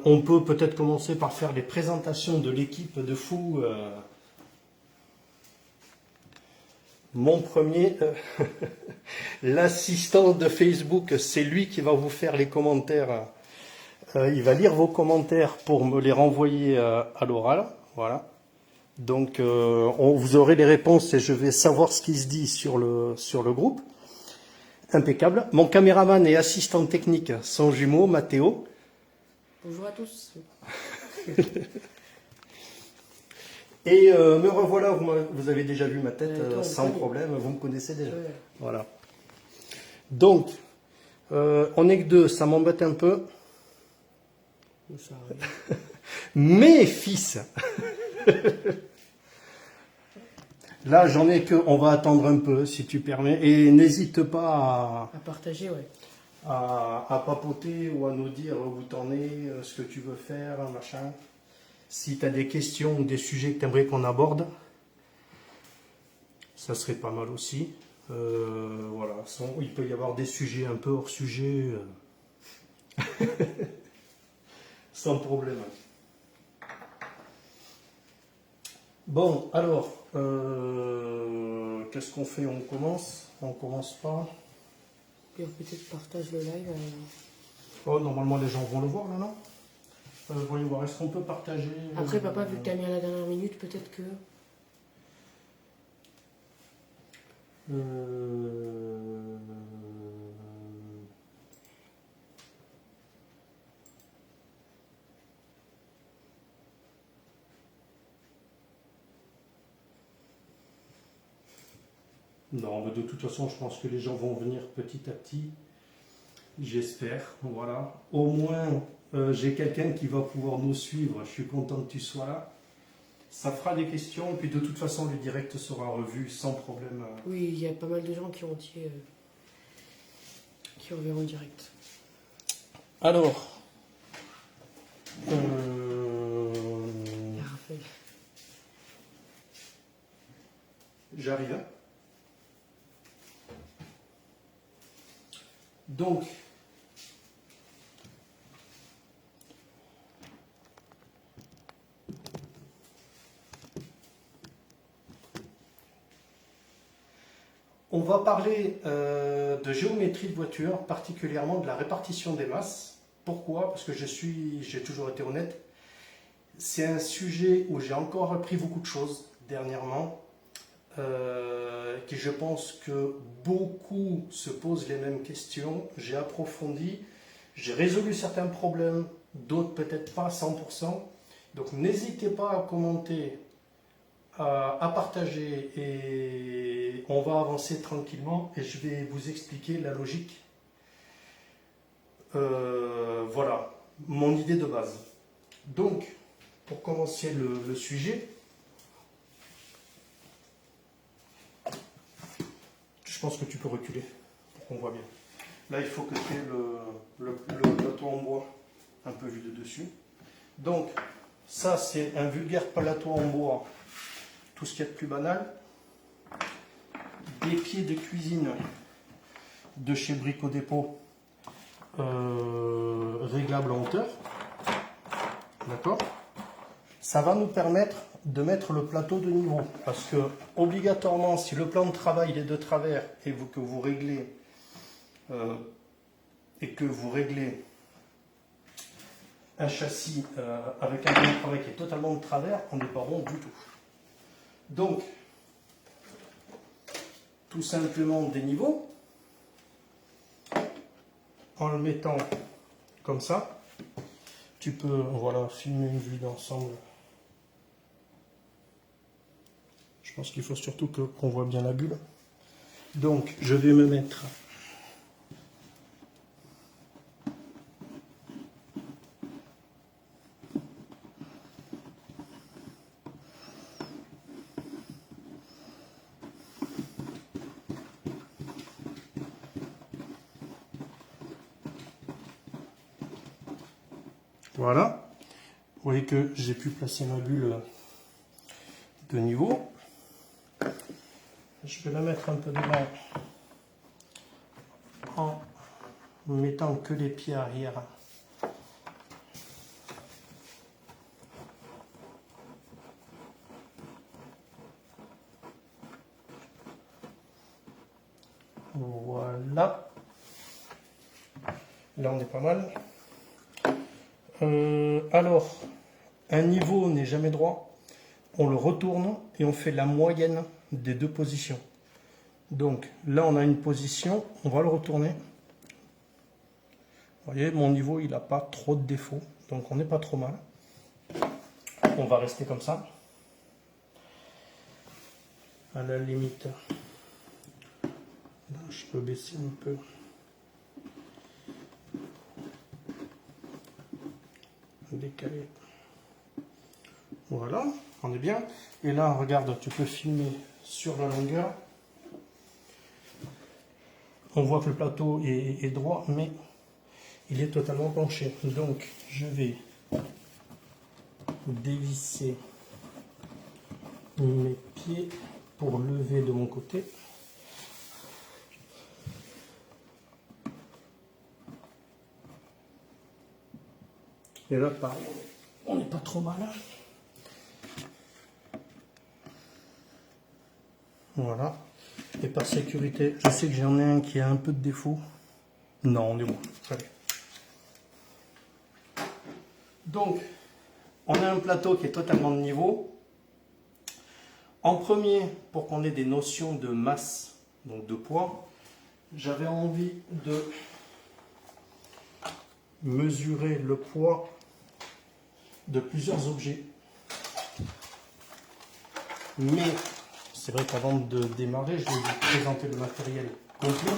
On peut peut-être commencer par faire les présentations de l'équipe de fous. Mon premier, l'assistant de Facebook, c'est lui qui va vous faire les commentaires. Il va lire vos commentaires pour me les renvoyer à l'oral. Voilà. Donc vous aurez les réponses et je vais savoir ce qui se dit sur le groupe. Impeccable. Mon caméraman et assistant technique sont jumeaux, Mathéo. Bonjour à tous. Et me revoilà, vous avez déjà vu ma tête sans toi, problème, vous me connaissez déjà. Ouais. Voilà. Donc, on n'est que deux, ça m'embête un peu. Ça arrive. Mais fils, là j'en ai que, on va attendre un peu si tu permets. Et n'hésite pas À partager, ouais. à papoter ou à nous dire où t'en es, ce que tu veux faire, machin. Si tu as des questions ou des sujets que tu aimerais qu'on aborde, ça serait pas mal aussi. Voilà, il peut y avoir des sujets un peu hors sujet, sans problème. Bon, alors, qu'est-ce qu'on fait? On commence? On commence pas? Puis peut-être partage le live. Oh, normalement les gens vont le voir là, non? Voyons voir, est-ce qu'on peut partager? Après, papa, vu que t'as mis à la dernière minute, peut-être que. Non, mais de toute façon, je pense que les gens vont venir petit à petit. J'espère, voilà. Au moins, j'ai quelqu'un qui va pouvoir nous suivre. Je suis content que tu sois là. Ça fera des questions, et puis de toute façon, le direct sera revu sans problème. Oui, il y a pas mal de gens qui ont qui reverront en direct. Alors, Et Raphaël. j'arrive. Hein. Donc, on va parler de géométrie de voiture, particulièrement de la répartition des masses. Pourquoi? Parce que j'ai toujours été honnête. C'est un sujet où j'ai encore appris beaucoup de choses dernièrement, qui je pense que beaucoup se posent les mêmes questions. J'ai approfondi, j'ai résolu certains problèmes, d'autres peut-être pas à 100%. Donc n'hésitez pas à commenter, à partager, et on va avancer tranquillement et je vais vous expliquer la logique. Voilà, mon idée de base. Donc, pour commencer le sujet, je pense que tu peux reculer pour qu'on voit bien. Là, il faut que tu aies le plateau en bois un peu vu de dessus. Donc, ça, c'est un vulgaire plateau en bois, tout ce qu'il y a de plus banal. Des pieds de cuisine de chez Brico Dépôt, réglables en hauteur. D'accord? Ça va nous permettre de mettre le plateau de niveau. Parce que, obligatoirement, si le plan de travail est de travers et que vous réglez un châssis avec un plan de travail qui est totalement de travers, on n'est pas rond du tout. Donc, tout simplement des niveaux, en le mettant comme ça, tu peux, voilà, filmer une vue d'ensemble. Je pense qu'il faut surtout qu'on voit bien la bulle. Donc, je vais me mettre voilà. Vous voyez que j'ai pu placer ma bulle de niveau. Je vais la mettre un peu devant en mettant que les pieds arrière Voilà. Là, on est pas mal. Alors, un niveau n'est jamais droit. On le retourne et on fait la moyenne des deux positions. Donc, là, on a une position. On va le retourner. Vous voyez, mon niveau, il n'a pas trop de défauts. Donc, on n'est pas trop mal. On va rester comme ça. À la limite, là, je peux baisser un peu. Décaler. Voilà, on est bien. Et là, regarde, tu peux filmer sur la longueur. On voit que le plateau est droit, mais il est totalement penché. Donc, je vais dévisser mes pieds pour lever de mon côté. Et là, pareil, on n'est pas trop mal. Voilà. Et par sécurité, je sais que j'en ai un qui a un peu de défaut. Non, on est bon. Allez. Donc, on a un plateau qui est totalement de niveau. En premier, pour qu'on ait des notions de masse, donc de poids, j'avais envie de mesurer le poids de plusieurs objets. Mais c'est vrai qu'avant de démarrer, je vais vous présenter le matériel complet.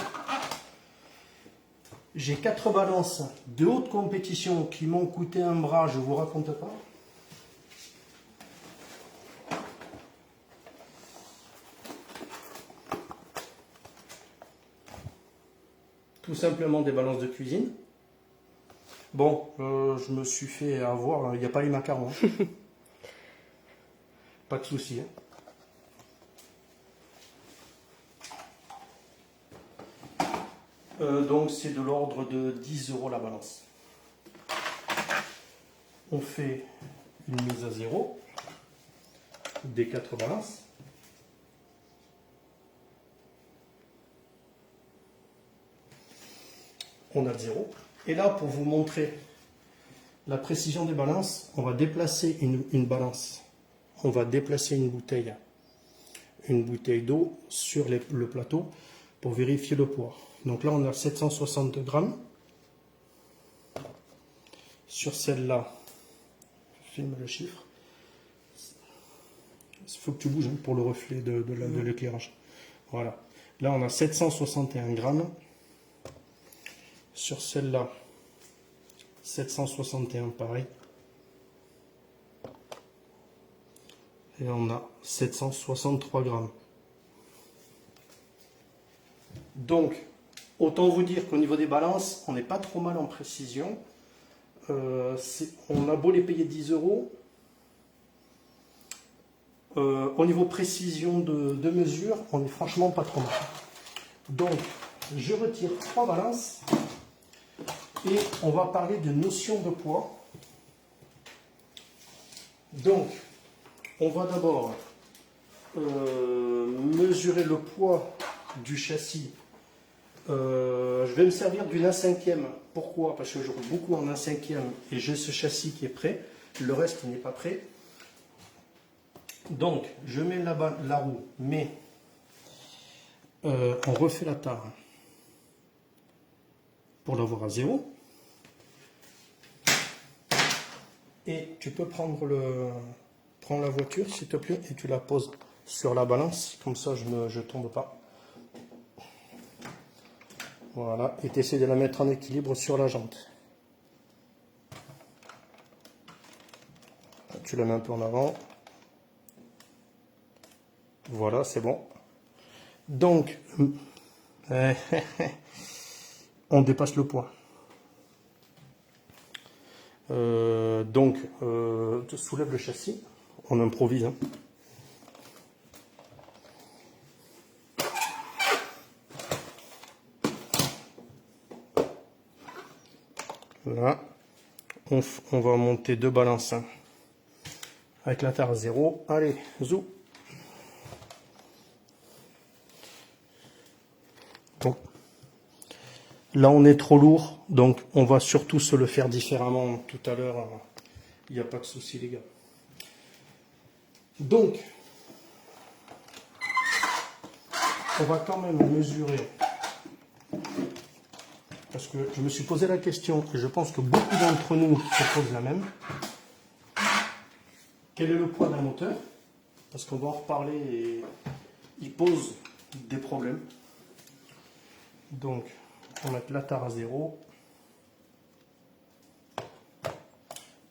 J'ai 4 balances de haute compétition qui m'ont coûté un bras, je ne vous raconte pas. Tout simplement des balances de cuisine. Bon, je me suis fait avoir, il n'y a pas les macarons. Pas de souci. Donc c'est de l'ordre de 10 € la balance. On fait une mise à zéro des 4 balances. On a le 0. Et là, pour vous montrer la précision des balances, on va déplacer une balance. On va déplacer une bouteille d'eau sur le plateau pour vérifier le poids. Donc là, on a 760 grammes. Sur celle-là, je filme le chiffre. Il faut que tu bouges pour le reflet de l'éclairage. Voilà. Là, on a 761 grammes. Sur celle-là, 761 pareil. Et on a 763 grammes. Donc, autant vous dire qu'au niveau des balances, on n'est pas trop mal en précision. On a beau les payer 10 €. Au niveau précision de mesure, on n'est franchement pas trop mal. Donc, je retire 3 balances. Et on va parler de notion de poids. Donc, on va d'abord mesurer le poids du châssis. Je vais me servir d'une 1/5. Pourquoi? Parce que je roule beaucoup en 1/5 et j'ai ce châssis qui est prêt. Le reste n'est pas prêt. Donc, je mets là-bas la roue, mais on refait la tare pour l'avoir à 0. Et tu peux prendre la voiture, s'il te plaît, et tu la poses sur la balance. Comme ça, je ne tombe pas. Voilà. Et tu essaies de la mettre en équilibre sur la jante. Tu la mets un peu en avant. Voilà, c'est bon. Donc, on dépasse le poids. Donc, tu soulèves le châssis, on improvise. Hein. Là, on va monter 2 balances hein, avec la tare à 0. Allez, zou. Donc, Là, on est trop lourd, donc on va surtout se le faire différemment tout à l'heure. Il n'y a pas de souci, les gars. Donc, on va quand même mesurer, parce que je me suis posé la question, et je pense que beaucoup d'entre nous se posent la même. Quel est le poids d'un moteur? Parce qu'on va en reparler et il pose des problèmes. Donc, on va mettre la tare à 0.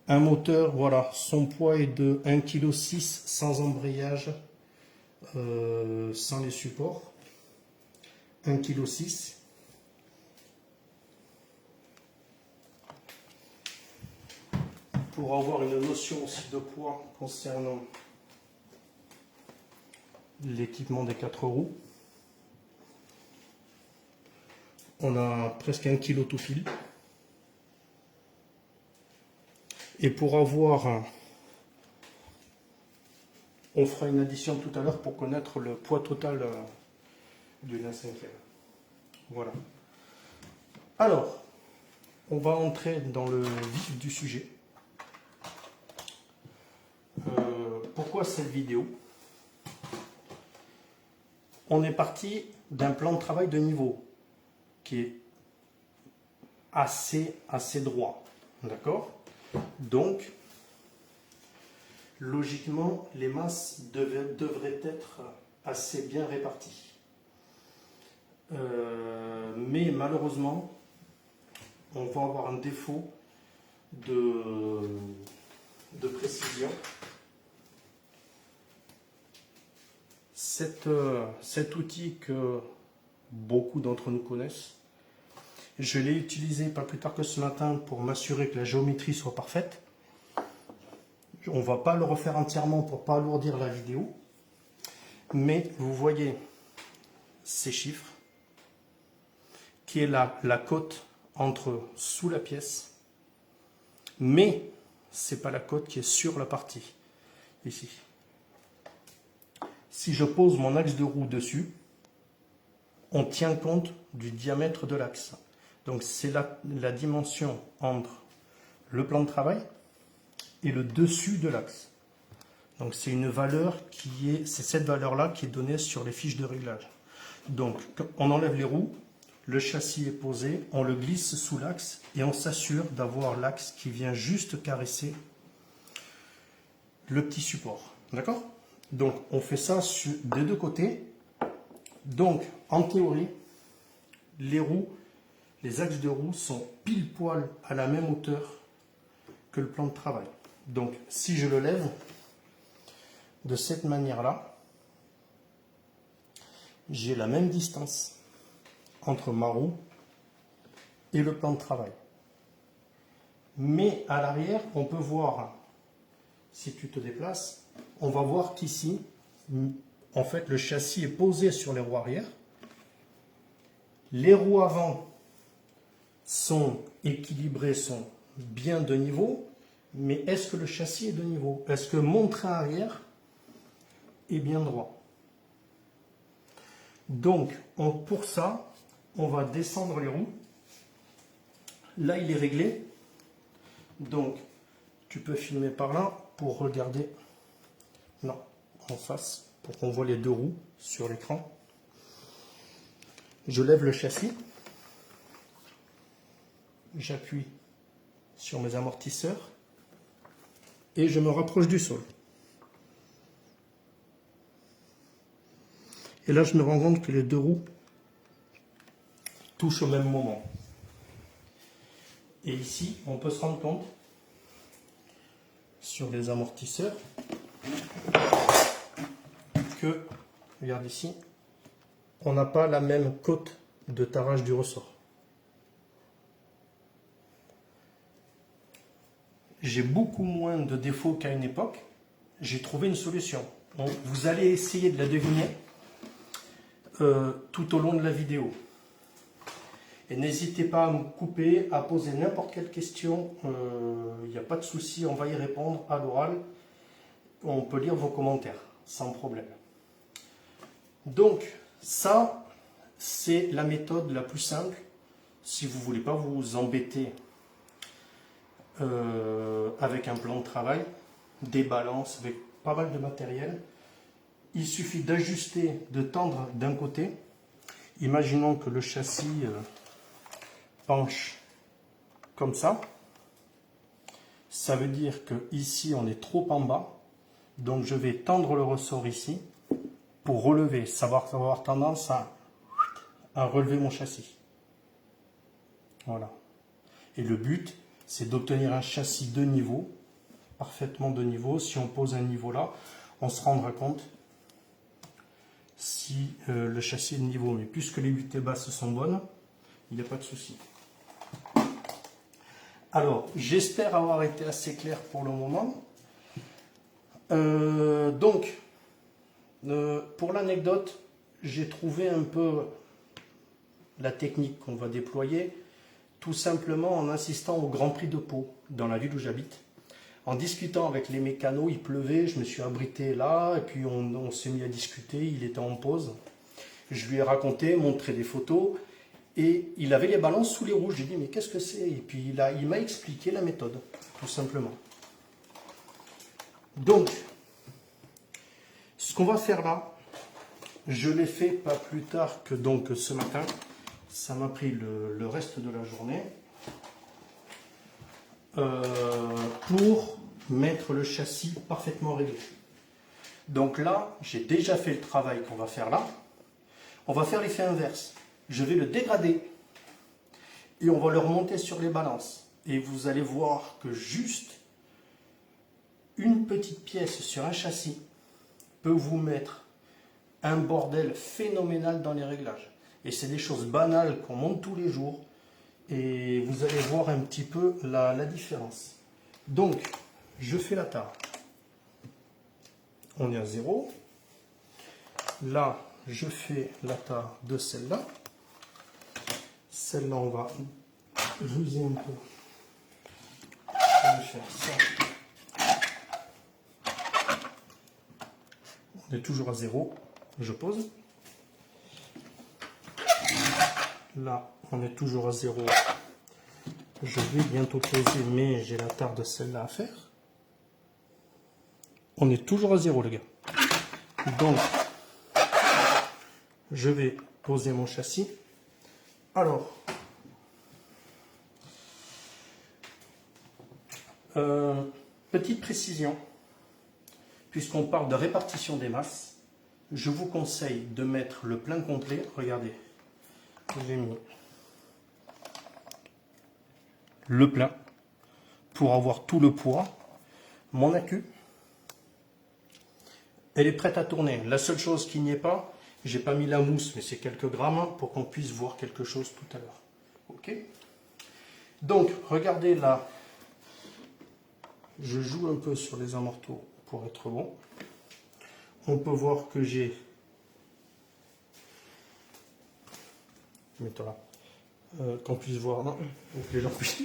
Un moteur, voilà, son poids est de 1,6 kg sans embrayage, sans les supports. 1,6 kg. Pour avoir une notion aussi de poids concernant l'équipement des 4 roues, on a presque 1 kg tout fil. Et pour avoir, on fera une addition tout à l'heure pour connaître le poids total d'une A5L. Voilà. Alors, on va entrer dans le vif du sujet. Pourquoi cette vidéo? On est parti d'un plan de travail de niveau qui est assez droit. D'accord? Donc, logiquement, les masses devraient être assez bien réparties. Mais malheureusement, on va avoir un défaut de précision. Cet outil que beaucoup d'entre nous connaissent, je l'ai utilisé pas plus tard que ce matin pour m'assurer que la géométrie soit parfaite. On ne va pas le refaire entièrement pour ne pas alourdir la vidéo. Mais vous voyez ces chiffres, qui est la cote entre sous la pièce, mais ce n'est pas la cote qui est sur la partie, ici. Si je pose mon axe de roue dessus, on tient compte du diamètre de l'axe. Donc c'est la dimension entre le plan de travail et le dessus de l'axe. Donc c'est une valeur c'est cette valeur-là qui est donnée sur les fiches de réglage. Donc on enlève les roues, le châssis est posé, on le glisse sous l'axe et on s'assure d'avoir l'axe qui vient juste caresser le petit support. D'accord? Donc on fait ça des deux côtés. Donc en théorie, les axes de roue sont pile poil à la même hauteur que le plan de travail. Donc si je le lève de cette manière-là, j'ai la même distance entre ma roue et le plan de travail. Mais à l'arrière, on peut voir, si tu te déplaces, on va voir qu'ici, en fait, le châssis est posé sur les roues arrière. Les roues avant sont équilibrées, sont bien de niveau, mais est-ce que le châssis est de niveau? Est-ce que mon train arrière est bien droit? Donc, pour ça, on va descendre les roues. Là, il est réglé. Donc, tu peux filmer par là pour regarder. Non, en face, pour qu'on voit les deux roues sur l'écran. Je lève le châssis. J'appuie sur mes amortisseurs. Et je me rapproche du sol. Et là, je me rends compte que les deux roues touchent au même moment. Et ici, on peut se rendre compte, sur les amortisseurs, que, regarde ici, on n'a pas la même cote de tarage du ressort. J'ai beaucoup moins de défauts qu'à une époque. J'ai trouvé une solution. Donc, vous allez essayer de la deviner tout au long de la vidéo. Et n'hésitez pas à me couper, à poser n'importe quelle question. Il n'y a pas de souci, on va y répondre à l'oral. On peut lire vos commentaires sans problème. Donc, ça, c'est la méthode la plus simple. si vous ne voulez pas vous embêter avec un plan de travail, des balances, avec pas mal de matériel, il suffit d'ajuster, de tendre d'un côté. Imaginons que le châssis penche comme ça. Ça veut dire que ici on est trop en bas. Donc je vais tendre le ressort ici pour relever, avoir tendance à relever mon châssis. Voilà. Et le but, c'est d'obtenir un châssis de niveau, parfaitement de niveau. Si on pose un niveau là, on se rendra compte si le châssis est de niveau. Mais puisque les huitées basses sont bonnes, il n'y a pas de souci. Alors, j'espère avoir été assez clair pour le moment. Pour l'anecdote, j'ai trouvé un peu la technique qu'on va déployer, tout simplement en insistant au Grand Prix de Pau, dans la ville où j'habite. En discutant avec les mécanos, il pleuvait, je me suis abrité là, et puis on s'est mis à discuter, il était en pause. Je lui ai raconté, montré des photos, et il avait les balances sous les roues. J'ai dit, mais qu'est-ce que c'est? Et puis il m'a expliqué la méthode, tout simplement. Donc, ce qu'on va faire là, je l'ai fait pas plus tard que donc ce matin. Ça m'a pris le reste de la journée pour mettre le châssis parfaitement réglé. Donc là, j'ai déjà fait le travail qu'on va faire là. On va faire l'effet inverse. Je vais le dégrader et on va le remonter sur les balances. Et vous allez voir que juste une petite pièce sur un châssis peut vous mettre un bordel phénoménal dans les réglages. Et c'est des choses banales qu'on monte tous les jours. Et vous allez voir un petit peu la différence. Donc, je fais la tare. On est à 0. Là, je fais la tare de celle-là. Celle-là, on va ruser un peu. Je vais faire ça. On est toujours à 0. Je pose. Là, on est toujours à 0. Je vais bientôt poser, mais j'ai la tare de celle-là à faire. On est toujours à 0, les gars. Donc, je vais poser mon châssis. Alors, petite précision, puisqu'on parle de répartition des masses, je vous conseille de mettre le plein complet. Regardez, j'ai mis le plein pour avoir tout le poids. Mon accu, elle est prête à tourner. La seule chose qu'il n'y ait pas, j'ai pas mis la mousse, mais c'est quelques grammes pour qu'on puisse voir quelque chose tout à l'heure. Ok. Donc, regardez là, je joue un peu sur les amortos pour être bon. On peut voir que j'ai, mets-toi là, qu'on puisse voir, non, donc les gens puissent,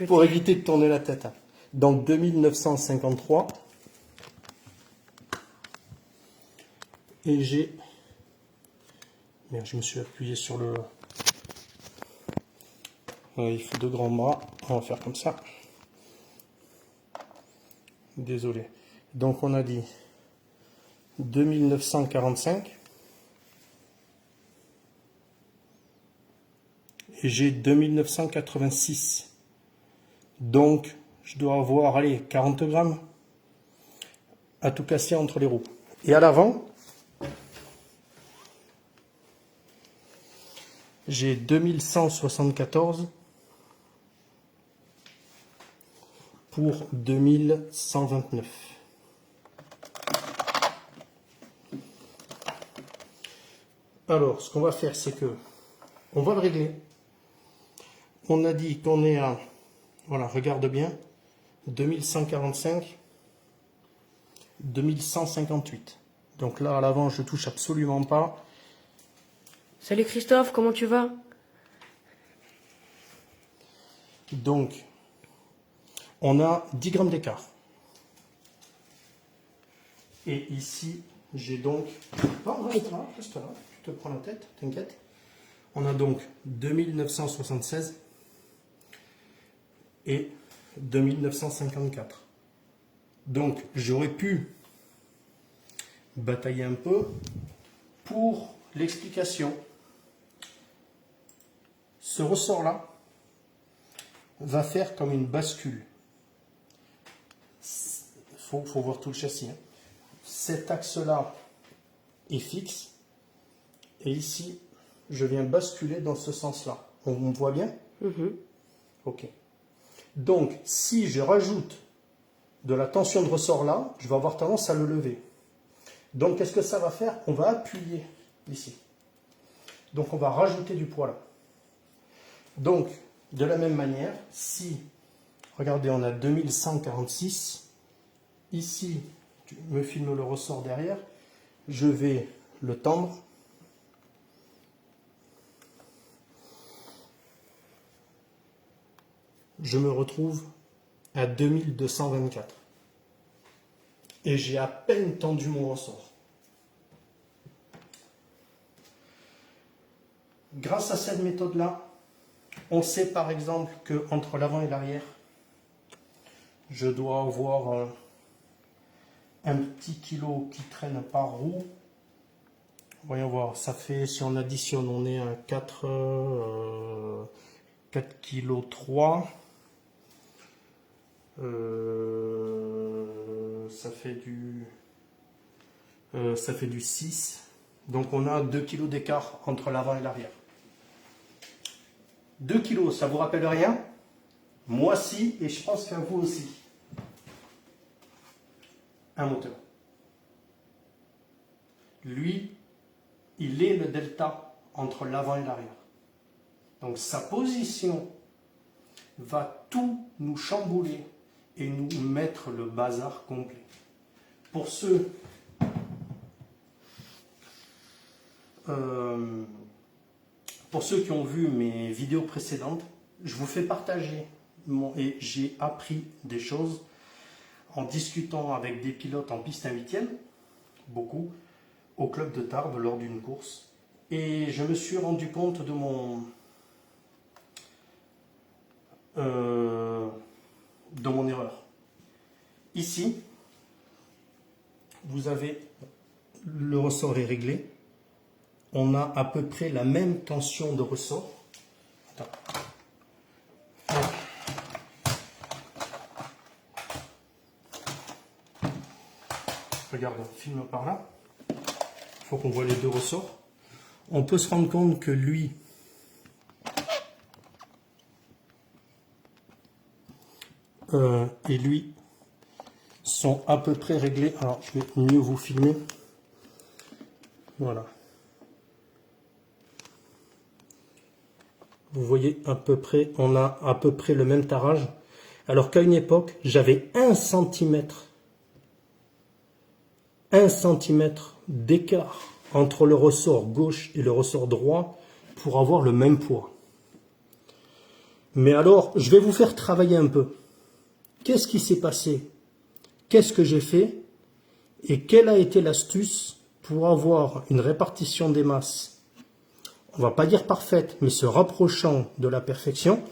pour éviter de tourner la tête. Donc 2953, et j'ai, merde, je me suis appuyé sur le, il faut 2 grands bras, on va faire comme ça. Désolé. Donc on a dit 2945 et j'ai 2986. Donc je dois avoir, allez, 40 grammes à tout casser entre les roues. Et à l'avant, j'ai 2174 pour 2129. Alors, ce qu'on va faire, c'est que on va le régler. On a dit qu'on est à, voilà, regarde bien, 2145, 2158. Donc là, à l'avant, je touche absolument pas. Salut Christophe, comment tu vas? Donc, on a 10 grammes d'écart. Et ici, j'ai donc... Non, reste là, tu te prends la tête, t'inquiète. On a donc 2976 et 2954. Donc j'aurais pu batailler un peu pour l'explication. Ce ressort-là va faire comme une bascule. Faut voir tout le châssis, hein. Cet axe-là est fixe. Et ici, je viens basculer dans ce sens-là. On me voit bien? Ok. Donc, si je rajoute de la tension de ressort là, je vais avoir tendance à le lever. Donc, qu'est-ce que ça va faire? On va appuyer ici. Donc, on va rajouter du poids là. Donc, de la même manière, si, regardez, on a 2146, ici, tu me filmes le ressort derrière, je vais le tendre. Je me retrouve à 2224. Et j'ai à peine tendu mon ressort. Grâce à cette méthode-là, on sait par exemple qu'entre l'avant et l'arrière, je dois avoir un petit kilo qui traîne par roue. Voyons voir, ça fait, si on additionne, on est à 4 kg 3. Ça fait du 6. Donc on a 2 kg d'écart entre l'avant et l'arrière. 2 kg, ça vous rappelle rien? Moi si, et je pense qu'à vous aussi. Un moteur. Lui, il est le delta entre l'avant et l'arrière. Donc sa position va tout nous chambouler et nous mettre le bazar complet. Pour ceux qui ont vu mes vidéos précédentes, je vous fais partager et j'ai appris des choses en discutant avec des pilotes en piste 1/8, beaucoup, au club de Tarbes lors d'une course. Et je me suis rendu compte de mon erreur. Ici, vous avez le ressort est réglé. On a à peu près la même tension de ressort. Attends. Regarde, filme par là. Il faut qu'on voit les deux ressorts. On peut se rendre compte que lui, et lui sont à peu près réglés. Alors, je vais mieux vous filmer. Voilà. Vous voyez à peu près, on a à peu près le même tarage. Alors qu'à une époque, j'avais 1 cm d'écart entre le ressort gauche et le ressort droit pour avoir le même poids. Mais alors, je vais vous faire travailler un peu. Qu'est-ce qui s'est passé? Qu'est-ce que j'ai fait? Et quelle a été l'astuce pour avoir une répartition des masses, on va pas dire parfaite, mais se rapprochant de la perfection,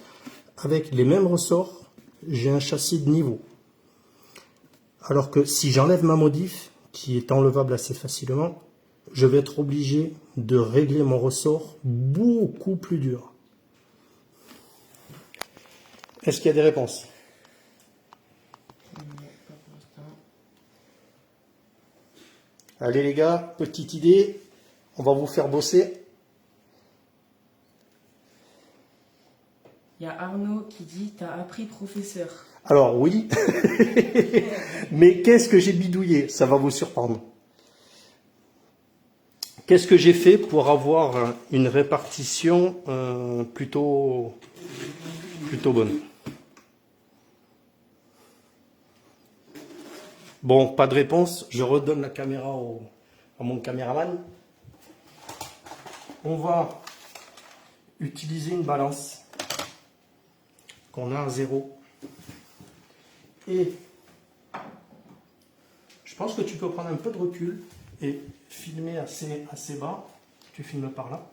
avec les mêmes ressorts, j'ai un châssis de niveau. Alors que si j'enlève ma modif, qui est enlevable assez facilement, je vais être obligé de régler mon ressort beaucoup plus dur. Est-ce qu'il y a des réponses? Allez les gars, petite idée, on va vous faire bosser. Il y a Arnaud qui dit « T'as appris professeur ». Alors oui, mais qu'est-ce que j'ai bidouillé? Ça va vous surprendre. Qu'est-ce que j'ai fait pour avoir une répartition plutôt bonne? Bon, pas de réponse, je redonne la caméra à mon caméraman. On va utiliser une balance qu'on a à 0. Et je pense que tu peux prendre un peu de recul et filmer assez bas. Tu filmes par là.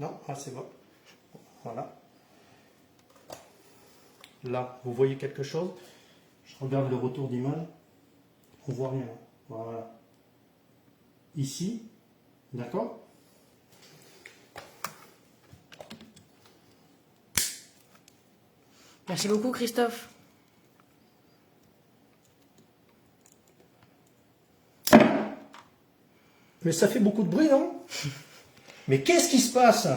Non, ah, c'est bon. Voilà. Là, vous voyez quelque chose? Je regarde le retour d'image. On voit rien. Voilà. Ici, d'accord? Merci beaucoup, Christophe. Mais ça fait beaucoup de bruit, non? Mais qu'est-ce qui se passe?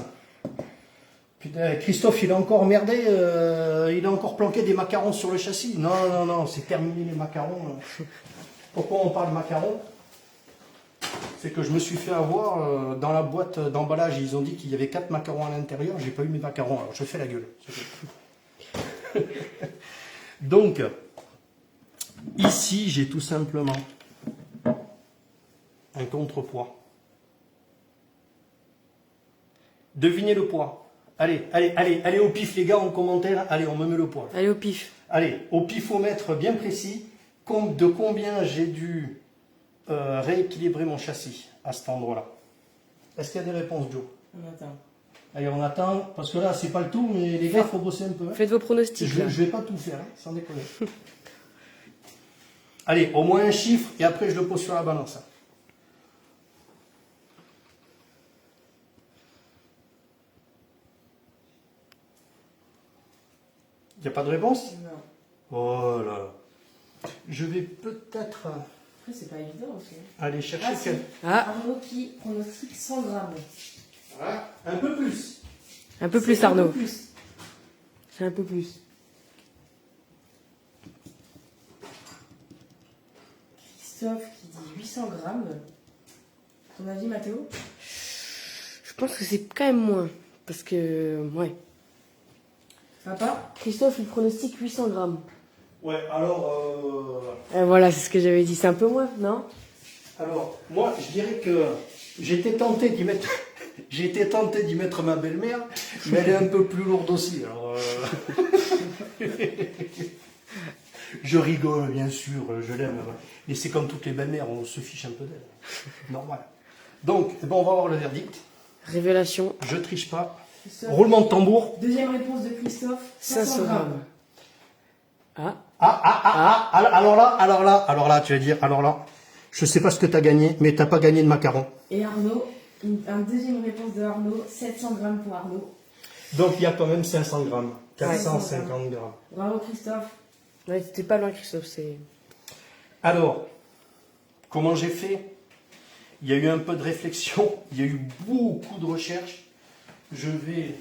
Putain, Christophe, il a encore merdé, il a encore planqué des macarons sur le châssis. Non, non, non, c'est terminé les macarons. Pourquoi on parle macarons? C'est que je me suis fait avoir dans la boîte d'emballage. Ils ont dit qu'il y avait 4 macarons à l'intérieur. J'ai pas eu mes macarons, alors je fais la gueule. Donc, ici, j'ai tout simplement un contrepoids. Devinez le poids. Allez, allez, allez, allez au pif les gars en commentaire. Allez, on me met le poids. Allez au pif. Allez, au pifomètre bien précis, de combien j'ai dû rééquilibrer mon châssis à cet endroit-là. Est-ce qu'il y a des réponses, Joe? On attend. Allez, on attend, parce que là, c'est pas le tout, mais les gars, il faut bosser un peu. Hein. Faites vos pronostics. Je vais pas tout faire, hein, sans déconner. Allez, au moins un chiffre, et après, je le pose sur la balance. Il n'y a pas de réponse? Non. Oh là là. Je vais peut-être Après, c'est pas évident aussi. aller chercher Ah, si. Arnaud qui pronostique 100 grammes. Ah, un peu plus. Un peu plus, C'est Arnaud. Un peu plus. C'est un peu plus. Christophe qui dit 800 grammes. Ton avis, Mathéo? Je pense que c'est quand même moins. Parce que, ouais. Papa? Christophe, il pronostique 800 grammes. Ouais, alors... Voilà, c'est ce que j'avais dit. C'est un peu moins, non? Alors, moi, je dirais que j'étais tenté d'y mettre... J'ai été tenté d'y mettre ma belle-mère, mais elle est un peu plus lourde aussi. Alors, je rigole, bien sûr, je l'aime. Et c'est comme toutes les belles-mères, on se fiche un peu d'elle. Normal. Donc, bon, on va voir le verdict. Révélation. Je triche pas. Christophe. Roulement de tambour. Deuxième réponse de Christophe. 500 grammes. Ah. Alors là, tu vas dire, alors là, je sais pas ce que tu as gagné, mais t'as pas gagné de macarons. Et Arnaud, une deuxième réponse de Arnaud, 700 grammes pour Arnaud. Donc il y a quand même 500 grammes, 450 grammes. Bravo Christophe. Ouais, c'était pas loin Christophe, c'est... Alors, comment j'ai fait? Il y a eu un peu de réflexion, il y a eu beaucoup de recherches. Je vais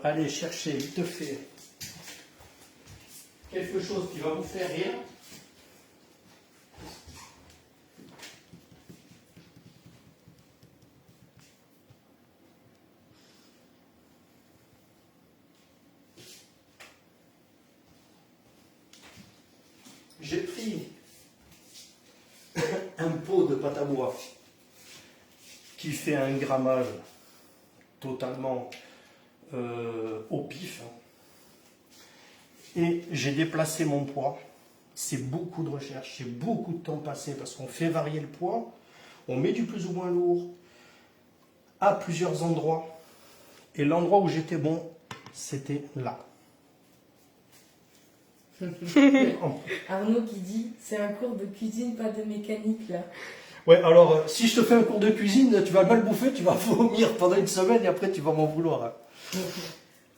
aller chercher vite fait quelque chose qui va vous faire rire. J'ai pris un pot de pâte à bois qui fait un grammage totalement au pif. Et j'ai déplacé mon poids. C'est beaucoup de recherche, c'est beaucoup de temps passé parce qu'on fait varier le poids, on met du plus ou moins lourd à plusieurs endroits. Et l'endroit où j'étais bon, c'était là. Arnaud qui dit, c'est un cours de cuisine, pas de mécanique là. Ouais, alors si je te fais un cours de cuisine, tu vas mal bouffer, tu vas vomir pendant une semaine et après tu vas m'en vouloir. Hein.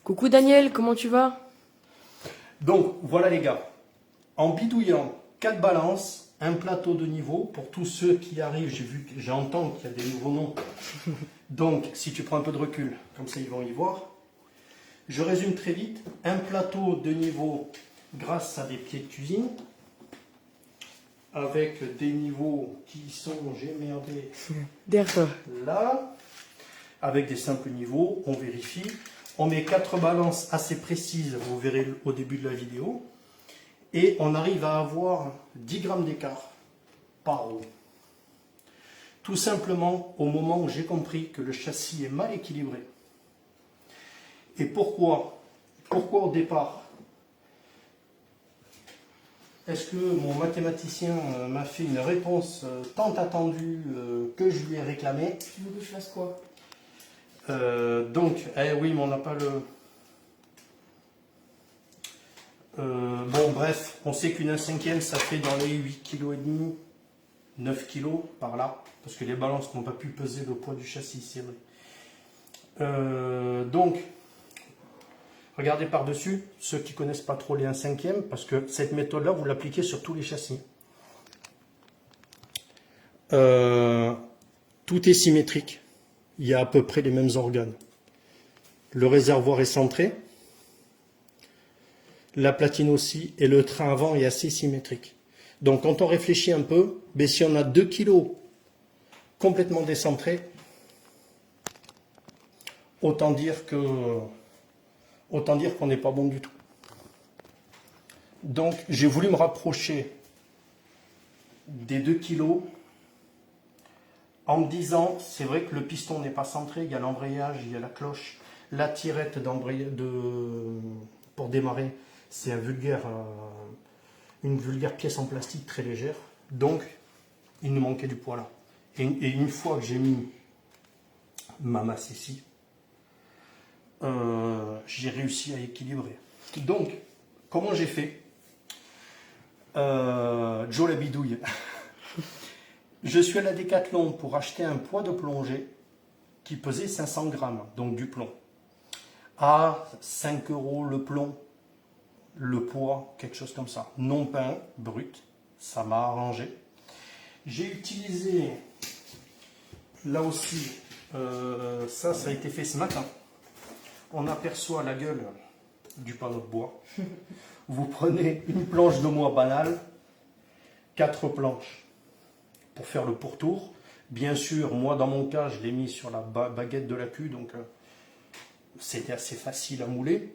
Coucou Daniel, comment tu vas? Donc voilà les gars, en bidouillant 4 balances, un plateau de niveau, pour tous ceux qui arrivent, j'entends qu'il y a des nouveaux noms. Donc si tu prends un peu de recul, comme ça ils vont y voir. Je résume très vite, un plateau de niveau grâce à des pieds de cuisine, avec des niveaux qui sont, j'ai merdé, Derrière toi. là, avec des simples niveaux, on vérifie. On met 4 balances assez précises, vous verrez au début de la vidéo, et on arrive à avoir 10 grammes d'écart par roue. Tout simplement au moment où j'ai compris que le châssis est mal équilibré. Et pourquoi au départ? Est-ce que mon mathématicien m'a fait une réponse tant attendue que je lui ai réclamée? Tu veux que je fasse quoi? Donc, oui, mais on n'a pas le... bon, bref, on sait qu'une 1/5, ça fait dans les 8,5 kg, 9 kg par là, parce que les balances n'ont pas pu peser le poids du châssis, c'est vrai. Donc, regardez par-dessus, ceux qui ne connaissent pas trop les 1/5, parce que cette méthode-là, vous l'appliquez sur tous les châssis. Tout est symétrique. Il y a à peu près les mêmes organes. Le réservoir est centré, la platine aussi, et le train avant est assez symétrique. Donc quand on réfléchit un peu, si on a 2 kg complètement décentrés, autant dire qu'on n'est pas bon du tout. Donc j'ai voulu me rapprocher des 2 kg en me disant, c'est vrai que le piston n'est pas centré, il y a l'embrayage, il y a la cloche, la tirette pour démarrer, c'est une vulgaire pièce en plastique très légère. Donc, il nous manquait du poids là. Et une fois que j'ai mis ma masse ici, j'ai réussi à équilibrer. Donc, comment j'ai fait Joe la bidouille. Je suis à la Décathlon pour acheter un poids de plongée qui pesait 500 grammes, donc du plomb. À 5 € le plomb, le poids, quelque chose comme ça. Non peint, brut, ça m'a arrangé. J'ai utilisé, là aussi, ça a été fait ce matin. On aperçoit la gueule du panneau de bois. Vous prenez une planche de bois banale, 4 planches pour faire le pourtour. Bien sûr, moi dans mon cas, je l'ai mis sur la baguette de la queue, donc c'était assez facile à mouler.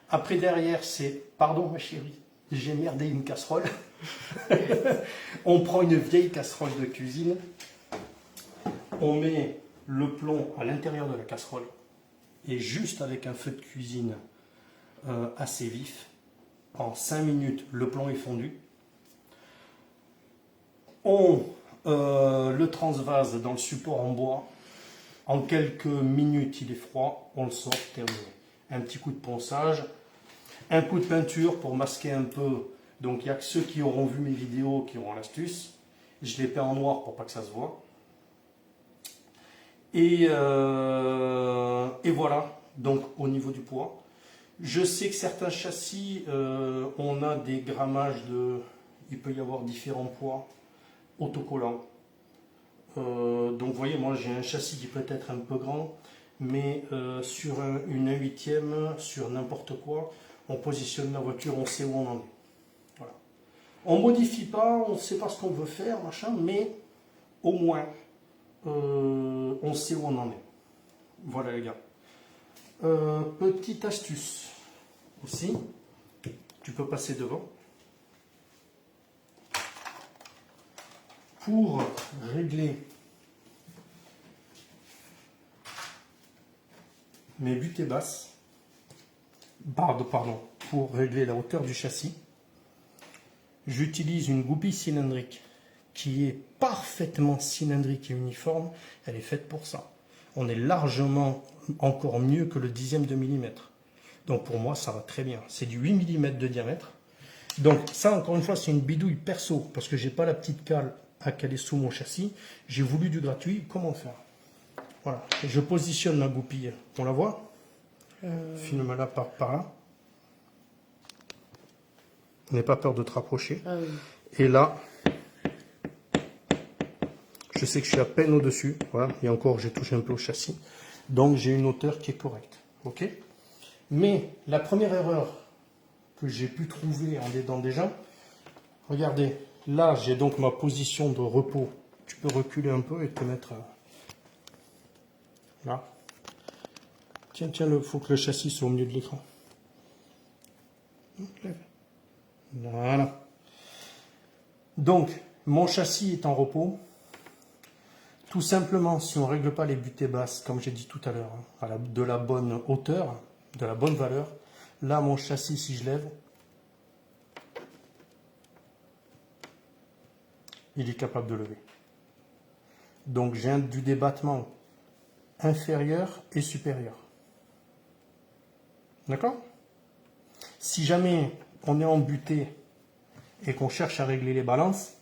Après derrière, c'est, pardon ma chérie, j'ai merdé une casserole. On prend une vieille casserole de cuisine, on met le plomb à l'intérieur de la casserole et juste avec un feu de cuisine assez vif, en 5 minutes, le plomb est fondu. On le transvase dans le support en bois. En quelques minutes, il est froid. On le sort, terminé. Un petit coup de ponçage. Un coup de peinture pour masquer un peu. Donc, il n'y a que ceux qui auront vu mes vidéos qui auront l'astuce. Je l'ai peint en noir pour pas que ça se voit. Et voilà. Donc, au niveau du poids. Je sais que certains châssis, on a des grammages de... Il peut y avoir différents poids autocollants. Donc vous voyez, moi j'ai un châssis qui peut être un peu grand, mais sur une 1/8, sur n'importe quoi, on positionne la voiture, on sait où on en est. Voilà. On ne modifie pas, on ne sait pas ce qu'on veut faire, machin, mais au moins on sait où on en est. Voilà les gars. Petite astuce aussi, tu peux passer devant. Pour régler mes butées basses, pour régler la hauteur du châssis, j'utilise une goupille cylindrique qui est parfaitement cylindrique et uniforme. Elle est faite pour ça. On est largement encore mieux que le 1/10 de millimètre. Donc pour moi, ça va très bien. C'est du 8 mm de diamètre. Donc ça, encore une fois, c'est une bidouille perso, parce que j'ai pas la petite cale à caler sous mon châssis. J'ai voulu du gratuit. Comment faire? Voilà. Et je positionne ma goupille. On la voit? Filme-la par là. N'aie pas peur de te rapprocher. Ah oui. Et là, je sais que je suis à peine au-dessus. Voilà. Et encore, j'ai touché un peu au châssis. Donc j'ai une hauteur qui est correcte. Ok? Mais la première erreur que j'ai pu trouver en aidant des gens, regardez, là j'ai donc ma position de repos. Tu peux reculer un peu et te mettre là. Tiens, il faut que le châssis soit au milieu de l'écran. Voilà. Donc, mon châssis est en repos. Tout simplement, si on ne règle pas les butées basses, comme j'ai dit tout à l'heure, de la bonne hauteur, de la bonne valeur, là, mon châssis, si je lève, il est capable de lever. Donc, j'ai du débattement inférieur et supérieur. D'accord? Si jamais on est embuté et qu'on cherche à régler les balances,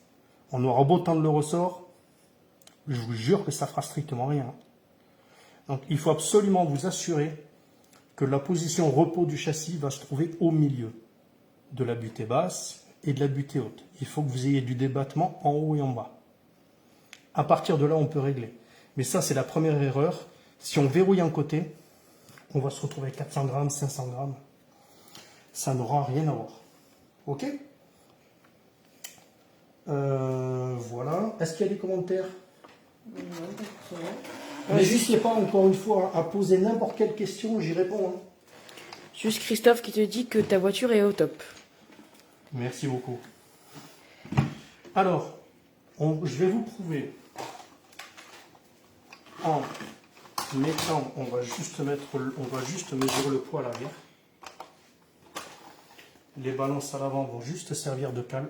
on aura beau tendre le ressort, je vous jure que ça fera strictement rien. Donc il faut absolument vous assurer que la position repos du châssis va se trouver au milieu de la butée basse et de la butée haute. Il faut que vous ayez du débattement en haut et en bas. À partir de là, on peut régler. Mais ça, c'est la première erreur. Si on verrouille un côté, on va se retrouver avec 400 grammes, 500 grammes. Ça n'aura rien à voir. Ok? Voilà. Est-ce qu'il y a des commentaires? N'hésitez pas encore une fois à poser n'importe quelle question, j'y réponds. Hein. Juste Christophe qui te dit que ta voiture est au top. Merci beaucoup. Alors, je vais vous prouver en mettant, on va juste mesurer le poids à l'arrière. Les balances à l'avant vont juste servir de cale.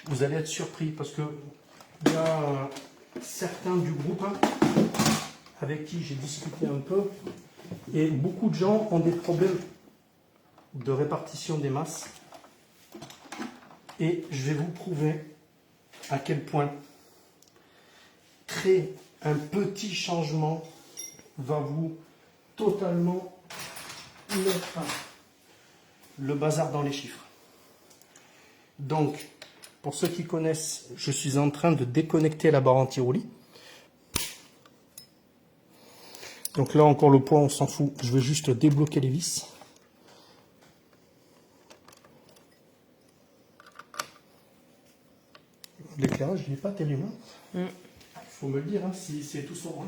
Vous allez être surpris parce que il y a certains du groupe avec qui j'ai discuté un peu et beaucoup de gens ont des problèmes de répartition des masses. Et je vais vous prouver à quel point créer un petit changement va vous totalement mettre le bazar dans les chiffres. Donc, pour ceux qui connaissent, je suis en train de déconnecter la barre anti-roulis. Donc là encore le poids, on s'en fout. Je vais juste débloquer les vis. L'éclairage, il n'est pas terrible. Il faut me le dire si c'est tout sombre.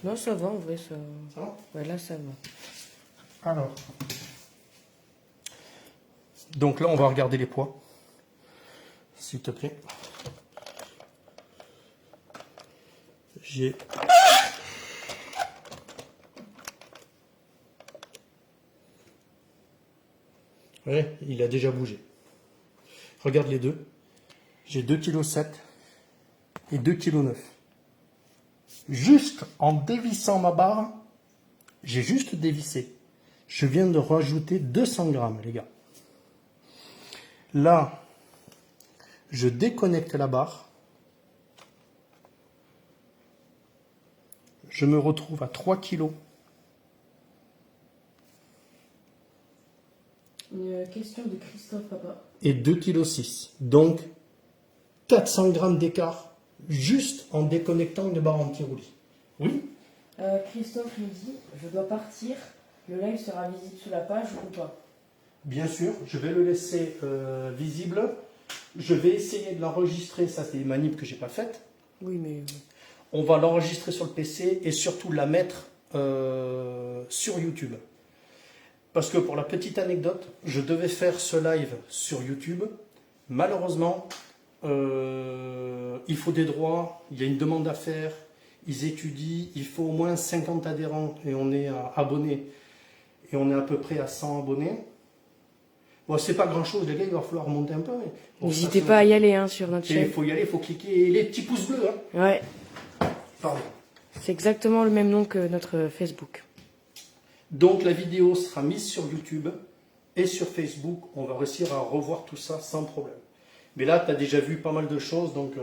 Non, ça va en vrai. Ça va? Ouais, là, ça va. Alors. Donc là, on va regarder les poids. S'il te plaît. J'ai... Ouais, il a déjà bougé. Regarde les deux. J'ai 2,7 kg et 2,9 kg. Juste en dévissant ma barre, j'ai juste dévissé. Je viens de rajouter 200 grammes, les gars. Là, je déconnecte la barre. Je me retrouve à 3 kg. Une question de Christophe, papa. Et 2,6 kg. Donc, 400 grammes d'écart juste en déconnectant une barre anti-roulis. Oui? Christophe nous dit, je dois partir, le live sera visible sur la page ou pas? Bien sûr, je vais le laisser visible. Je vais essayer de l'enregistrer, ça c'est des manips que j'ai pas faites. Oui, mais... On va l'enregistrer sur le PC et surtout la mettre sur YouTube. Parce que pour la petite anecdote, je devais faire ce live sur YouTube. Malheureusement, il faut des droits, il y a une demande à faire, ils étudient, il faut au moins 50 adhérents et on est abonnés. Et on est à peu près à 100 abonnés. Bon, c'est pas grand chose, les gars, il va falloir monter un peu. Bon, n'hésitez pas à y aller sur notre chaîne. Il faut y aller, il faut cliquer les petits pouces bleus. Ouais. Pardon. C'est exactement le même nom que notre Facebook. Donc la vidéo sera mise sur YouTube et sur Facebook. On va réussir à revoir tout ça sans problème. Mais là, tu as déjà vu pas mal de choses, donc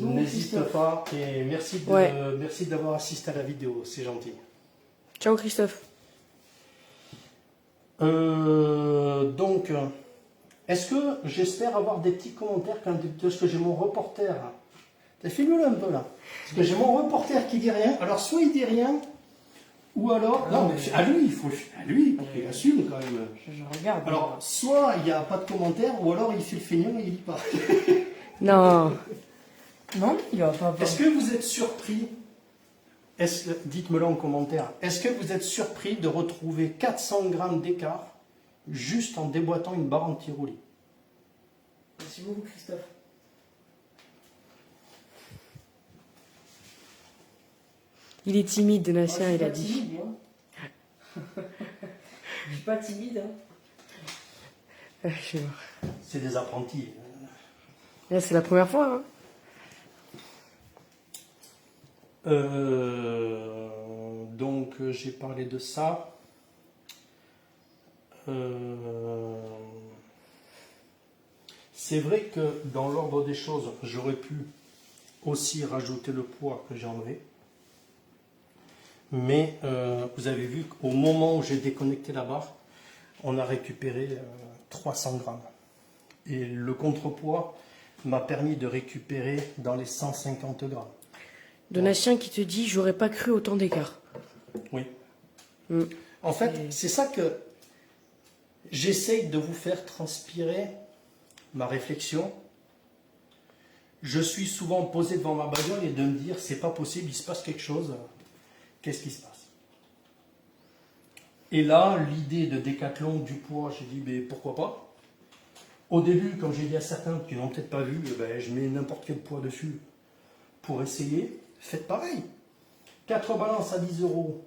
n'hésite pas. Et merci d'avoir assisté à la vidéo, c'est gentil. Ciao Christophe. Donc, est-ce que j'espère avoir des petits commentaires parce que j'ai mon reporter. Filme-le un peu là. Parce que j'ai mon reporter qui dit rien. Alors soit il dit rien, ou alors... Non, mais à lui, il faut le filmer à lui, pour qu'il assume quand même. Je regarde. Alors, soit il n'y a pas de commentaire, ou alors il fait le feignant et il lit pas. Non. Non, il va pas. Est-ce que vous êtes surpris? Dites-me-le en commentaire. Est-ce que vous êtes surpris de retrouver 400 grammes d'écart juste en déboîtant une barre anti-roulis? Merci beaucoup Christophe. Il est timide, Donatien, il a dit. Timide, je suis pas timide. Je sais pas. C'est des apprentis. Là, c'est la première fois. Donc j'ai parlé de ça. C'est vrai que dans l'ordre des choses, j'aurais pu aussi rajouter le poids que j'ai enlevé. Mais vous avez vu qu'au moment où j'ai déconnecté la barre, on a récupéré 300 grammes. Et le contrepoids m'a permis de récupérer dans les 150 grammes. Donatien qui te dit, j'aurais pas cru autant d'écart. Oui. En fait, c'est ça que j'essaye de vous faire transpirer ma réflexion. Je suis souvent posé devant ma bagnole et de me dire, c'est pas possible, il se passe quelque chose. Qu'est-ce qui se passe? Et là, l'idée de décathlon du poids, j'ai dit, mais pourquoi pas? Au début, comme j'ai dit à certains qui n'ont peut-être pas vu, je mets n'importe quel poids dessus pour essayer. Faites pareil. 4 balances à 10 euros.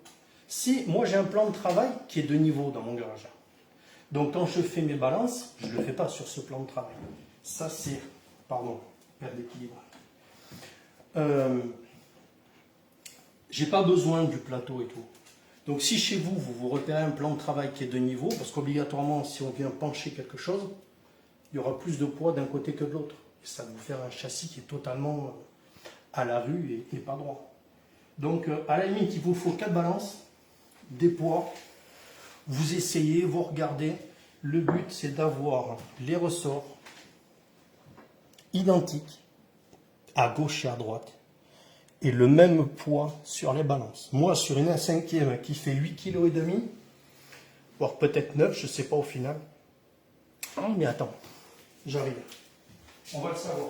Si moi j'ai un plan de travail qui est de niveau dans mon garage. Donc quand je fais mes balances, je ne le fais pas sur ce plan de travail. Ça c'est, pardon, perte d'équilibre. J'ai pas besoin du plateau et tout. Donc si chez vous, vous repérez un plan de travail qui est de niveau, parce qu'obligatoirement, si on vient pencher quelque chose, il y aura plus de poids d'un côté que de l'autre. Et ça va vous faire un châssis qui est totalement à la rue et pas droit. Donc à la limite, il vous faut 4 balances, des poids, vous essayez, vous regardez. Le but, c'est d'avoir les ressorts identiques à gauche et à droite et le même poids sur les balances. Moi, sur une 1/5 qui fait 8,5 kg, voire peut-être 9, je ne sais pas au final. Oh, mais attends, j'arrive. On va le savoir.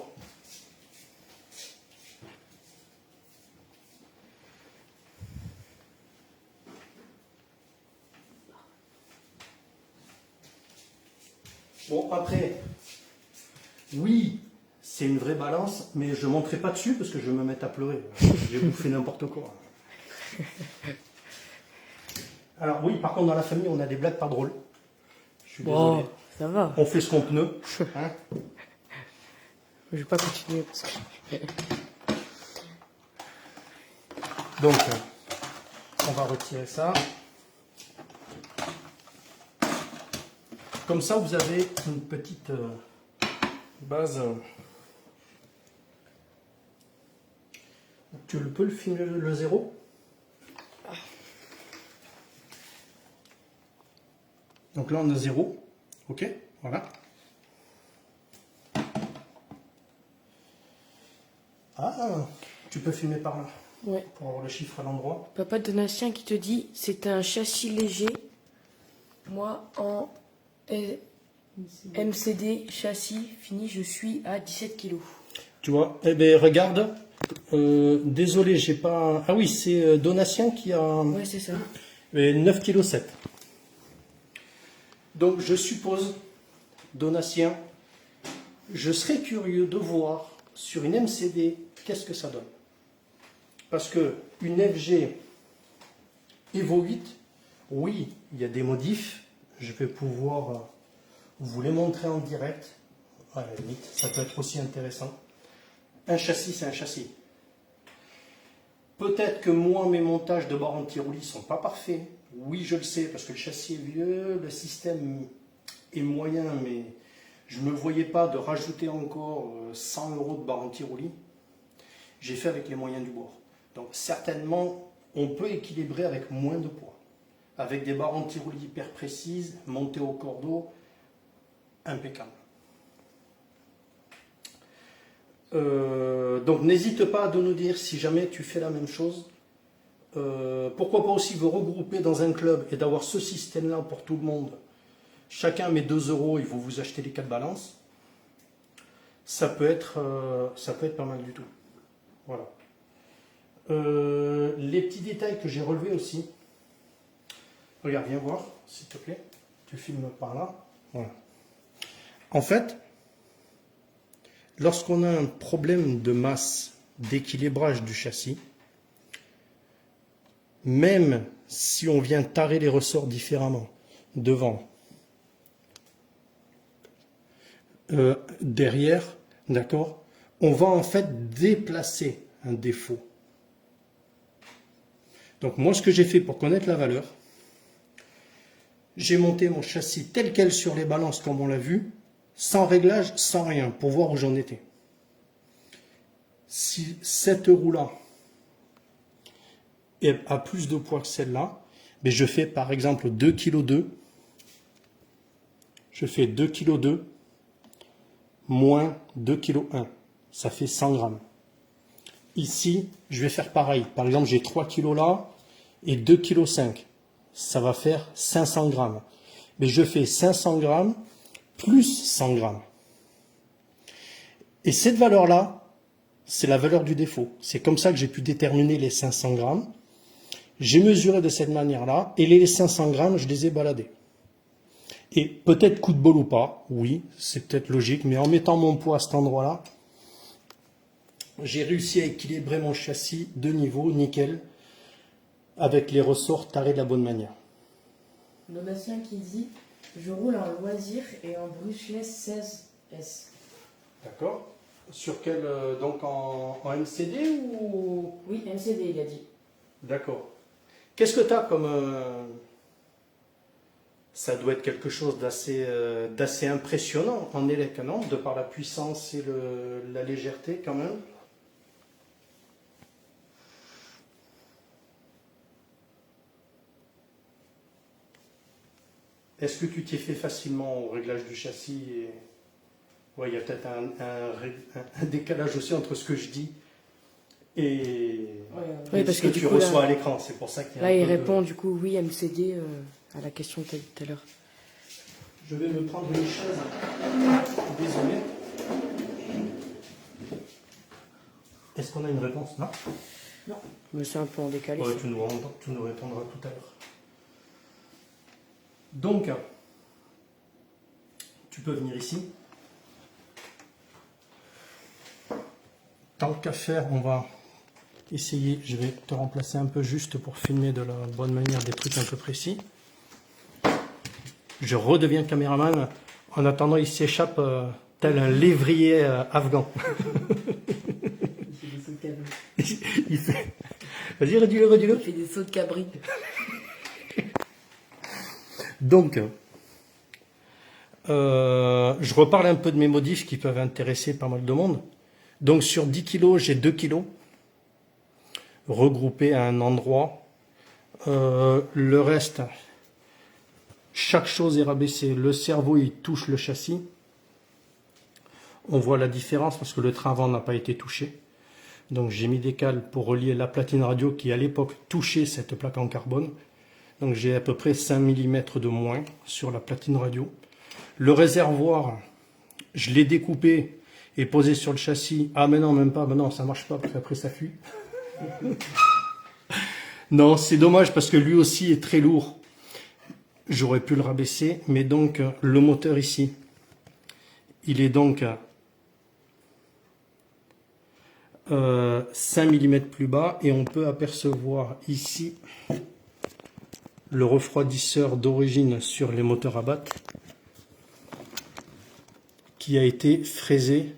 Bon, après, oui, c'est une vraie balance, mais je ne monterai pas dessus parce que je vais me mettre à pleurer. J'ai bouffé n'importe quoi. Alors oui, par contre, dans la famille, on a des blagues pas drôles. Je suis désolé. Ça va. On fait ce qu'on peut. Hein. Je vais pas continuer parce que... Donc, on va retirer ça. Comme ça, vous avez une petite base. Tu peux le filmer le zéro? Donc là, on a 0. Ok, voilà. Ah, tu peux filmer par là. Ouais. Pour avoir le chiffre à l'endroit. Papa Donatien qui te dit, c'est un châssis léger. Moi, en MCD châssis fini, je suis à 17 kg. Tu vois, eh bien, regarde. Désolé, j'ai pas. Ah oui, c'est Donatien qui a. Ouais, c'est ça. 9,7 kg. Donc, je suppose, Donatien, je serais curieux de voir sur une MCD qu'est-ce que ça donne. Parce que une FG Evo 8, oui, il y a des modifs. Je vais pouvoir vous les montrer en direct. À la limite, ça peut être aussi intéressant. Un châssis, c'est un châssis. Peut-être que moi, mes montages de barres anti-roulis ne sont pas parfaits. Oui, je le sais, parce que le châssis est vieux, le système est moyen, mais je ne me voyais pas de rajouter encore 100 € de barres anti-roulis. J'ai fait avec les moyens du bord. Donc certainement, on peut équilibrer avec moins de poids. Avec des barres anti-roulis hyper précises, montées au cordeau, impeccable. Donc n'hésite pas de nous dire si jamais tu fais la même chose. Pourquoi pas aussi vous regrouper dans un club et d'avoir ce système-là pour tout le monde. Chacun met 2 € et vous achetez les 4 balances. Ça peut être pas mal du tout. Voilà. Les petits détails que j'ai relevés aussi. Regarde, viens voir, s'il te plaît. Tu filmes par là. Voilà. En fait, lorsqu'on a un problème de masse, d'équilibrage du châssis, même si on vient tarer les ressorts différemment, devant, derrière, d'accord, on va en fait déplacer un défaut. Donc moi, ce que j'ai fait pour connaître la valeur, j'ai monté mon châssis tel quel sur les balances comme on l'a vu, sans réglage, sans rien, pour voir où j'en étais. Si cette roue-là a plus de poids que celle-là, mais je fais par exemple 2,2 kg. Je fais 2,2 kg moins 2,1 kg. Ça fait 100 grammes. Ici, je vais faire pareil. Par exemple, j'ai 3 kg là et 2,5 kg. Ça va faire 500 grammes. Mais je fais 500 grammes plus 100 grammes. Et cette valeur-là, c'est la valeur du défaut. C'est comme ça que j'ai pu déterminer les 500 grammes. J'ai mesuré de cette manière-là, et les 500 grammes, je les ai baladés. Et peut-être coup de bol ou pas, oui, c'est peut-être logique, mais en mettant mon poids à cet endroit-là, j'ai réussi à équilibrer mon châssis de niveau, nickel, avec les ressorts tarés de la bonne manière. Donatien qui dit « Je roule en loisir et en brushless 16S ». D'accord. Sur quel, donc en MCD ou... Oui, MCD, il a dit. D'accord. Qu'est-ce que tu as comme... Ça doit être quelque chose d'assez impressionnant en élec, non? De par la puissance et la légèreté quand même. Est-ce que tu t'y fait facilement au réglage du châssis et... Ouais, il y a peut-être un décalage aussi entre ce que je dis et, oui, parce ce que tu reçois à l'écran. C'est pour ça qu'il y a là, il répond du coup oui, MCD à la question que tu as dit tout à l'heure. Je vais me prendre une chaise. Désolé. Est-ce qu'on a une réponse là? Non, mais c'est un peu en décalé. Ouais, tu nous répondras tout à l'heure. Donc, tu peux venir ici. Tant qu'à faire, on va essayer, je vais te remplacer un peu juste pour filmer de la bonne manière des trucs un peu précis. Je redeviens caméraman. En attendant, il s'échappe tel un lévrier afghan. Il fait... Vas-y, redis-le. Il fait des sauts de cabri. Donc, je reparle un peu de mes modifs qui peuvent intéresser pas mal de monde. Donc sur 10 kg, j'ai 2 kg regroupés à un endroit. Le reste, chaque chose est rabaissée. Le cerveau, il touche le châssis. On voit la différence parce que le train avant n'a pas été touché. Donc j'ai mis des cales pour relier la platine radio qui à l'époque touchait cette plaque en carbone. Donc j'ai à peu près 5 mm de moins sur la platine radio. Le réservoir, je l'ai découpé et posé sur le châssis. Ah mais non, même pas, mais non, ça marche pas parce qu'après ça fuit. Non, c'est dommage parce que lui aussi est très lourd. J'aurais pu le rabaisser, mais donc le moteur ici, il est donc 5 mm plus bas et on peut apercevoir ici le refroidisseur d'origine sur les moteurs à batte qui a été fraisé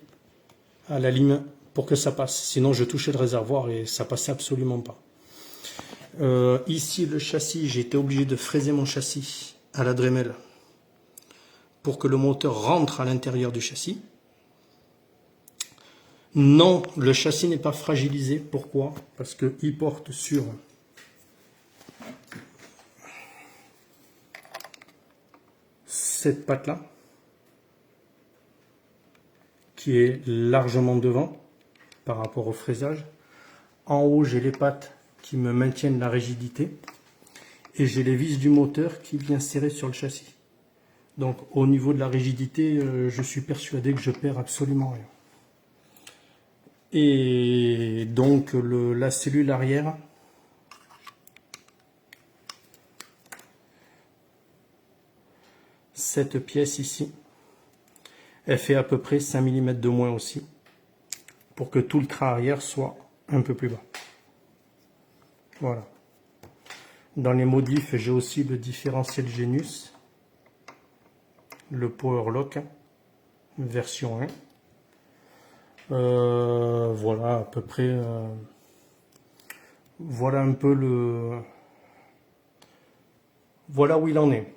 à la lime pour que ça passe. Sinon, je touchais le réservoir et ça passait absolument pas. Ici, le châssis, j'ai été obligé de fraiser mon châssis à la Dremel pour que le moteur rentre à l'intérieur du châssis. Non, le châssis n'est pas fragilisé. Pourquoi? Parce qu'il porte sur cette patte-là, qui est largement devant par rapport au fraisage. En haut, j'ai les pattes qui me maintiennent la rigidité. Et j'ai les vis du moteur qui viennent serrer sur le châssis. Donc au niveau de la rigidité, je suis persuadé que je perds absolument rien. Et donc la cellule arrière, cette pièce ici, elle fait à peu près 5 mm de moins aussi, pour que tout le train arrière soit un peu plus bas. Voilà. Dans les modifs, j'ai aussi le différentiel Genius, le Power Lock, version 1. Voilà, à peu près Voilà un peu le... Voilà où il en est.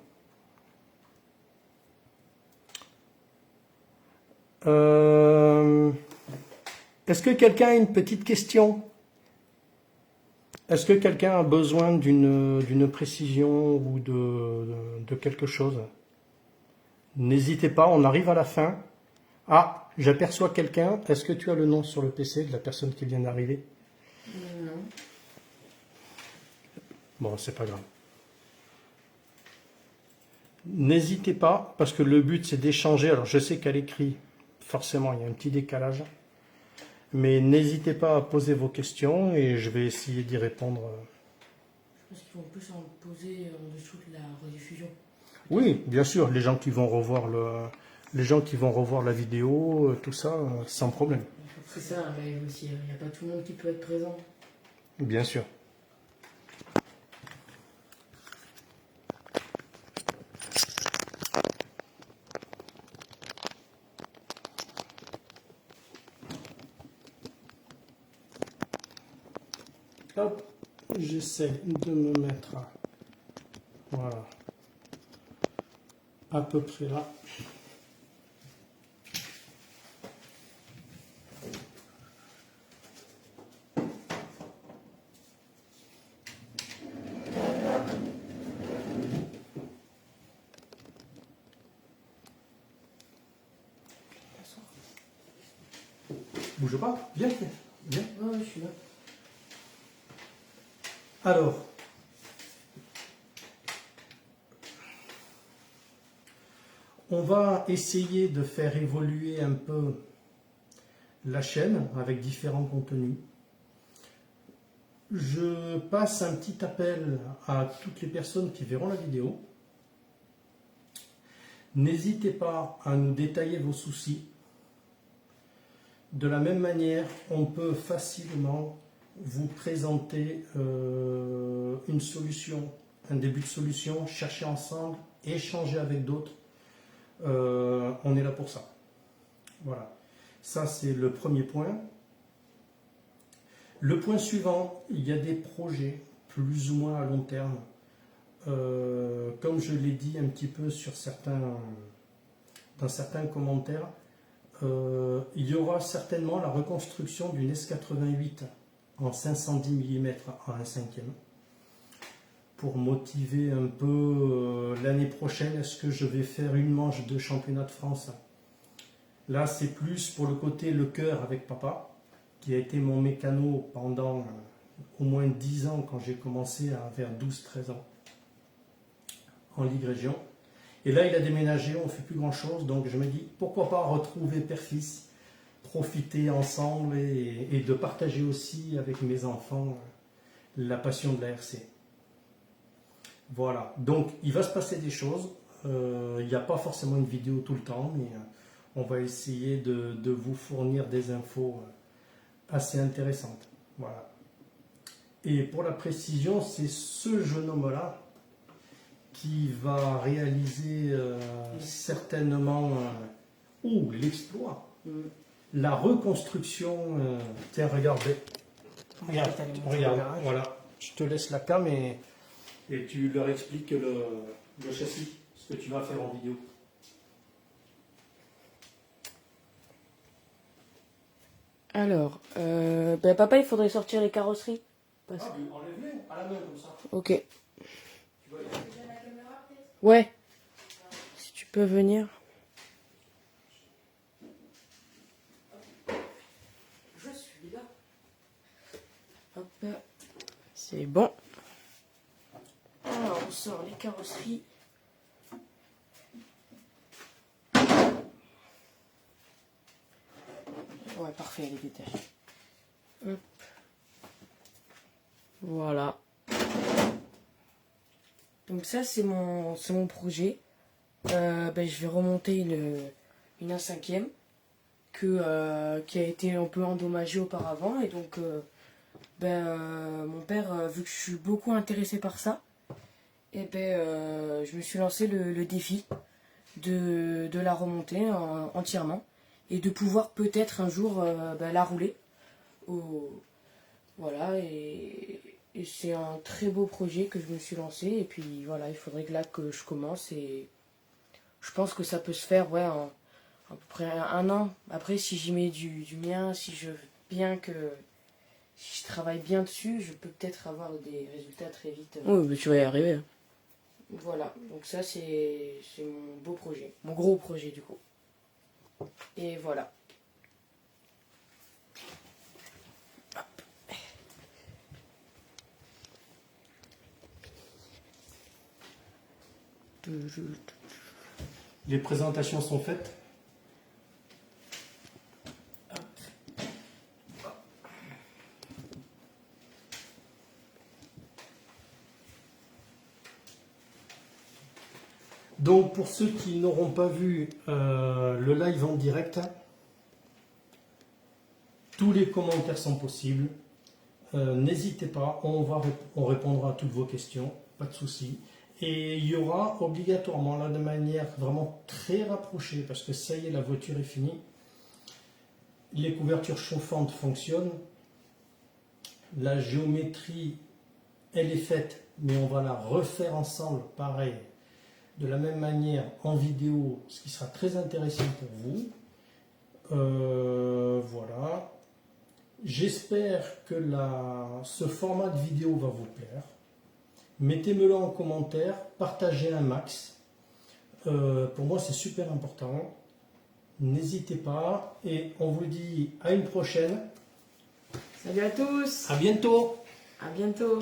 Est-ce que quelqu'un a une petite question? Est-ce que quelqu'un a besoin d'une précision ou de quelque chose? N'hésitez pas, on arrive à la fin. Ah, j'aperçois quelqu'un. Est-ce que tu as le nom sur le PC de la personne qui vient d'arriver? Non. Bon, c'est pas grave. N'hésitez pas, parce que le but c'est d'échanger. Alors je sais qu'à l'écrit, forcément, il y a un petit décalage. Mais n'hésitez pas à poser vos questions et je vais essayer d'y répondre. Je pense qu'ils vont plus en poser en dessous de la rediffusion. Oui, bien sûr, les gens qui vont revoir la vidéo, tout ça, sans problème. C'est ça, un live aussi. Il n'y a pas tout le monde qui peut être présent. Bien sûr. Hop, j'essaie de me mettre voilà, à peu près là. Bouge pas, viens, viens. Ouais, je suis là. Alors, on va essayer de faire évoluer un peu la chaîne avec différents contenus. Je passe un petit appel à toutes les personnes qui verront la vidéo. N'hésitez pas à nous détailler vos soucis. De la même manière, on peut facilement vous présenter une solution, un début de solution, chercher ensemble, échanger avec d'autres. On est là pour ça. Voilà. Ça, c'est le premier point. Le point suivant, il y a des projets plus ou moins à long terme. Comme je l'ai dit un petit peu dans certains commentaires, il y aura certainement la reconstruction d'une S88 en 510 mm à 1/5 pour motiver un peu l'année prochaine. Est-ce que je vais faire une manche de championnat de France? Là, c'est plus pour le côté le cœur avec papa, qui a été mon mécano pendant au moins 10 ans quand j'ai commencé vers 12-13 ans en Ligue Région. Et là, il a déménagé, on ne fait plus grand-chose, donc je me dis, pourquoi pas retrouver père-fils, profiter ensemble et de partager aussi avec mes enfants la passion de la RC. Voilà, donc il va se passer des choses. Il n'y a pas forcément une vidéo tout le temps, mais on va essayer de vous fournir des infos assez intéressantes. Voilà. Et pour la précision, c'est ce jeune homme-là qui va réaliser certainement l'exploit, la reconstruction. Tiens, regardez. Regarde, voilà. Je te laisse la cam et tu leur expliques le châssis, ce que tu vas faire en vidéo. Alors, papa, il faudrait sortir les carrosseries. Enlève-les à la main comme ça. Ok. Tu vas y aller. Ouais. Si tu peux venir. Je suis là. Hop. C'est bon. Alors, on sort les carrosseries. Ouais, parfait, elle est détachée. Hop. Voilà. Donc ça, c'est mon projet. Je vais remonter une 1/5 qui a été un peu endommagée auparavant. Et donc, mon père, vu que je suis beaucoup intéressé par ça, je me suis lancé le défi de la remonter entièrement et de pouvoir peut-être un jour la rouler. Voilà, et Et c'est un très beau projet que je me suis lancé. Et puis voilà, il faudrait que là que je commence. Et je pense que ça peut se faire ouais, en à peu près 1 an. Après, si j'y mets du mien, si je si je travaille bien dessus, je peux peut-être avoir des résultats très vite. Oui, mais tu vas y arriver. Voilà, donc ça c'est mon beau projet, mon gros projet du coup. Et voilà. Les présentations sont faites. Donc pour ceux qui n'auront pas vu le live en direct, tous les commentaires sont possibles. N'hésitez pas, on répondra à toutes vos questions, pas de souci. Et il y aura obligatoirement, là de manière vraiment très rapprochée, parce que ça y est, la voiture est finie, les couvertures chauffantes fonctionnent, la géométrie, elle est faite, mais on va la refaire ensemble, pareil, de la même manière en vidéo, ce qui sera très intéressant pour vous. Voilà. J'espère que ce format de vidéo va vous plaire. Mettez-me-le en commentaire, partagez un max. Pour moi, c'est super important. N'hésitez pas et on vous dit à une prochaine. Salut à tous. À bientôt. À bientôt.